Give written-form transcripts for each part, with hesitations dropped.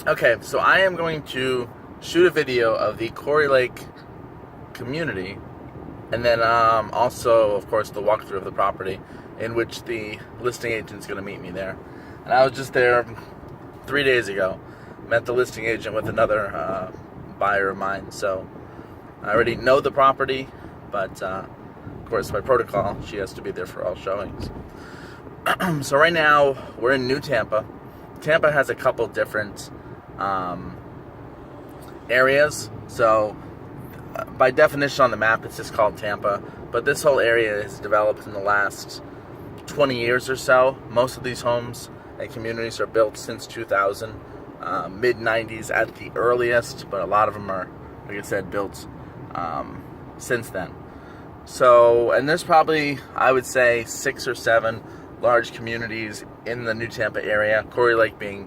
Okay, so I am going to shoot a video of the Quarry Lake community, and then also, of course, the walkthrough of the property, in which the listing agent is going to meet me there. And I was just there 3 days ago. Met the listing agent with another buyer of mine, so I already know the property, but of course, by protocol, she has to be there for all showings. So right now, we're in New Tampa. Tampa has a couple different areas. So by definition on the map, it's just called Tampa. But this whole area has developed in the last 20 years or so. Most of these homes and communities are built since 2000, mid-90s at the earliest, but a lot of them are, like I said, built since then. So, and there's probably, I would say, 6 or 7 large communities in the New Tampa area, Quarry Lake being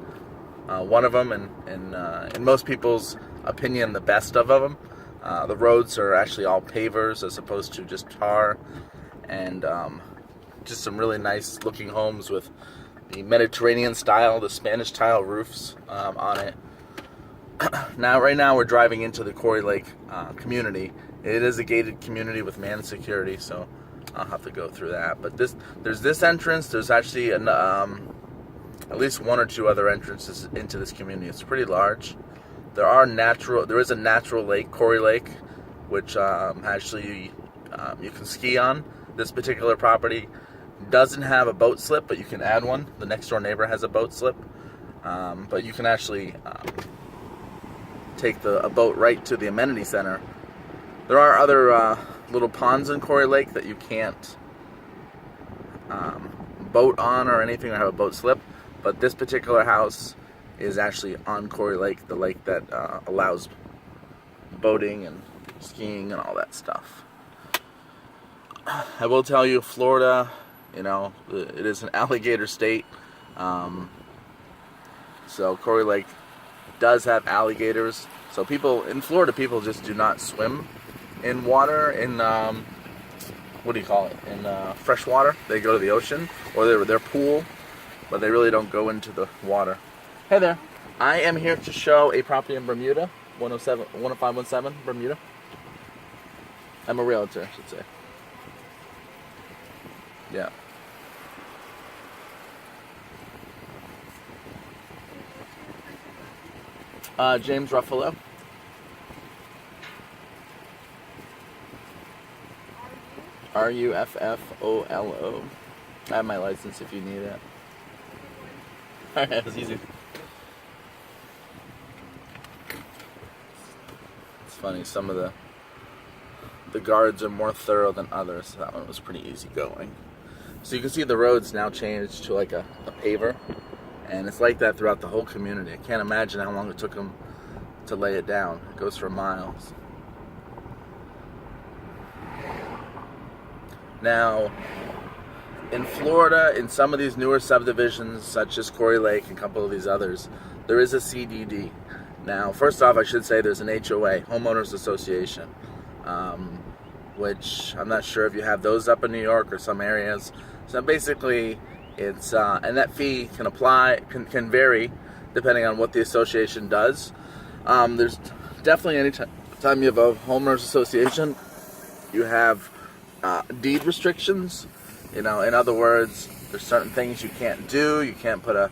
one of them, and in most people's opinion, the best of them. The roads are actually all pavers as opposed to just tar, and just some really nice looking homes with the Mediterranean style, the Spanish tile roofs on it. Right now we're driving into the Quarry Lake community. It is a gated community with manned security, so I'll have to go through that. But there's this entrance. There's actually at least 1 or 2 other entrances into this community. It's pretty large. There is a natural lake, Quarry Lake, which actually you can ski on. This particular property doesn't have a boat slip, but you can add one. The next door neighbor has a boat slip, but you can actually take a boat right to the amenity center. There are other little ponds in Quarry Lake that you can't boat on or anything or have a boat slip, but this particular house is actually on Quarry Lake, the lake that allows boating and skiing and all that stuff. I will tell you, Florida, it is an alligator state, so Quarry Lake does have alligators. So in Florida, people just do not swim in water, in what do you call it, in fresh water. They go to the ocean or their pool, but they really don't go into the water. Hey there, I am here to show a property in Bermuda, 10517 Bermuda. I'm a realtor, I should say. Yeah. James Ruffalo. Ruffolo. I have my license if you need it. Alright, that was easy. It's funny, some of the guards are more thorough than others, so that one was pretty easy going. So you can see the road's now changed to like a paver, and it's like that throughout the whole community. I can't imagine how long it took them to lay it down. It goes for miles. Now, in Florida, in some of these newer subdivisions, such as Quarry Lake and a couple of these others, there is a CDD. Now, first off, I should say there's an HOA, Homeowners Association, which I'm not sure if you have those up in New York or some areas. So basically, it's and that fee can vary depending on what the association does. There's definitely any time you have a Homeowners Association, you have deed restrictions. In other words, there's certain things you can't do. You can't put a,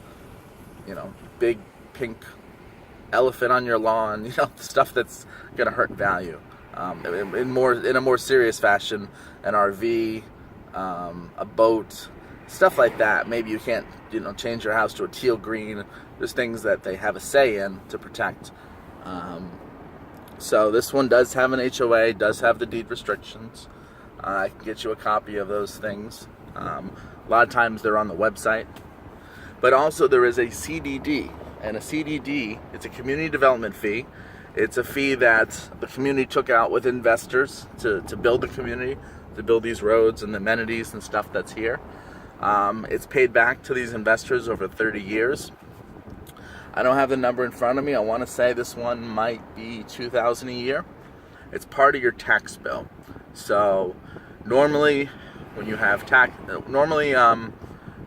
big pink elephant on your lawn. Stuff that's gonna hurt value. In a more serious fashion, an RV, a boat, stuff like that. Maybe you can't, change your house to a teal green. There's things that they have a say in to protect. So this one does have an HOA, does have the deed restrictions. I can get you a copy of those things. A lot of times they're on the website. But also there is a CDD. And a CDD, it's a community development fee. It's a fee that the community took out with investors to build the community, to build these roads and the amenities and stuff that's here. It's paid back to these investors over 30 years. I don't have the number in front of me. I want to say this one might be $2,000 a year. It's part of your tax bill. So normally when you have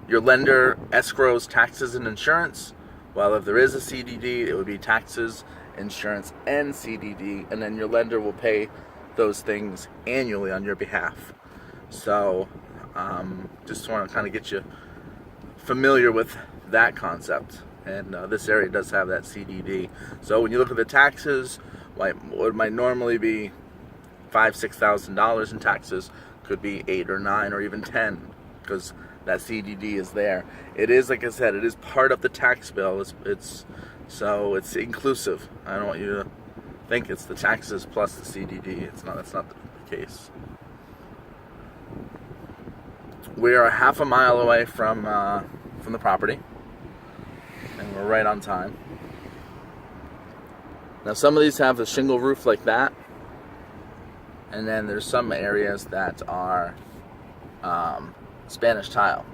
your lender escrows taxes and insurance Well, if there is a CDD, it would be taxes, insurance, and CDD, and then your lender will pay those things annually on your behalf. So, just want to kind of get you familiar with that concept. And this area does have that CDD. So when you look at the taxes, what might normally be $5,000-6,000 in taxes could be 8 or 9 or even 10, because that CDD is there. It is, like I said, it is part of the tax bill. So it's inclusive. I don't want you to think it's the taxes plus the CDD. It's not. That's not the case. We are half a mile away from the property, and we're right on time. Now, some of these have a shingle roof like that, and then there's some areas that are Spanish tile.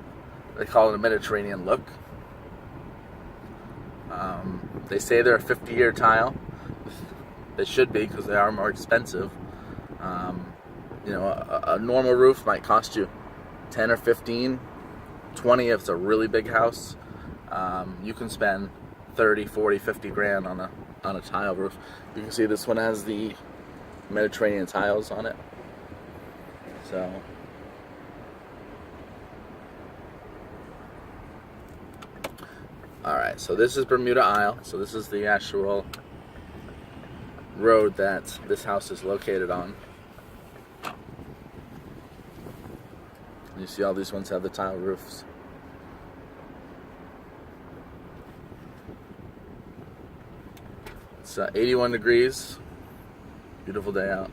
They call it a Mediterranean look. They say they're a 50-year tile. They should be, because they are more expensive. A normal roof might cost you 10 or 15, 20 if it's a really big house. You can spend 30, 40, 50 grand on a tile roof. You can see this one has the Mediterranean tiles on it. So alright, so this is Bermuda Isle. So this is the actual road that this house is located on. You see all these ones have the tile roofs. It's 81 degrees. Beautiful day out.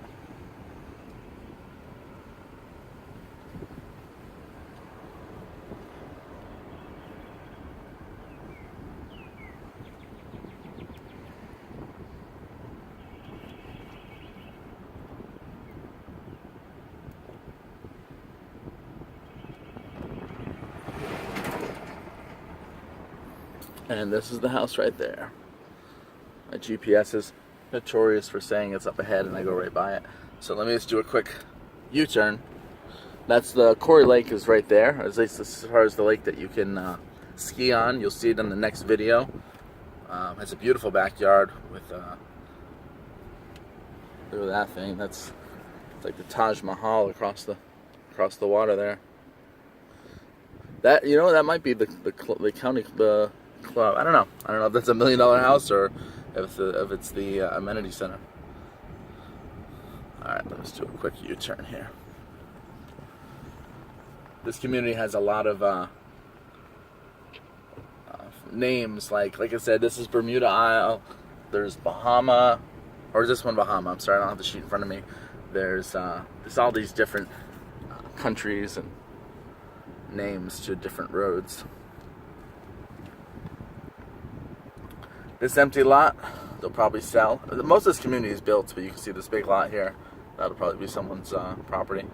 And this is the house right there. My GPS is notorious for saying it's up ahead, and I go right by it. So let me just do a quick U-turn. That's the Corey Lake is right there, at least as far as the lake that you can ski on. You'll see it in the next video. It's a beautiful backyard with look at that thing. It's like the Taj Mahal across the water there. That that might be the county club. I don't know if that's $1 million house or if it's the amenity center. All right, let's do a quick U-turn here. This community has a lot of names. Like I said, this is Bermuda Isle. There's Bahama, or is this one Bahama? I'm sorry, I don't have the sheet in front of me. There's all these different countries and names to different roads. This empty lot, they'll probably sell. Most of this community is built, but you can see this big lot here. That'll probably be someone's property.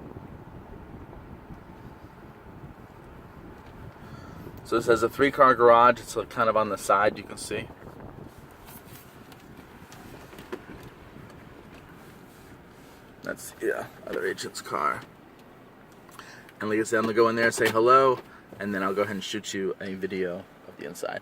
So this has a 3-car garage. It's kind of on the side, you can see. That's the other agent's car. And like I said, I'm going to go in there and say hello, and then I'll go ahead and shoot you a video of the inside.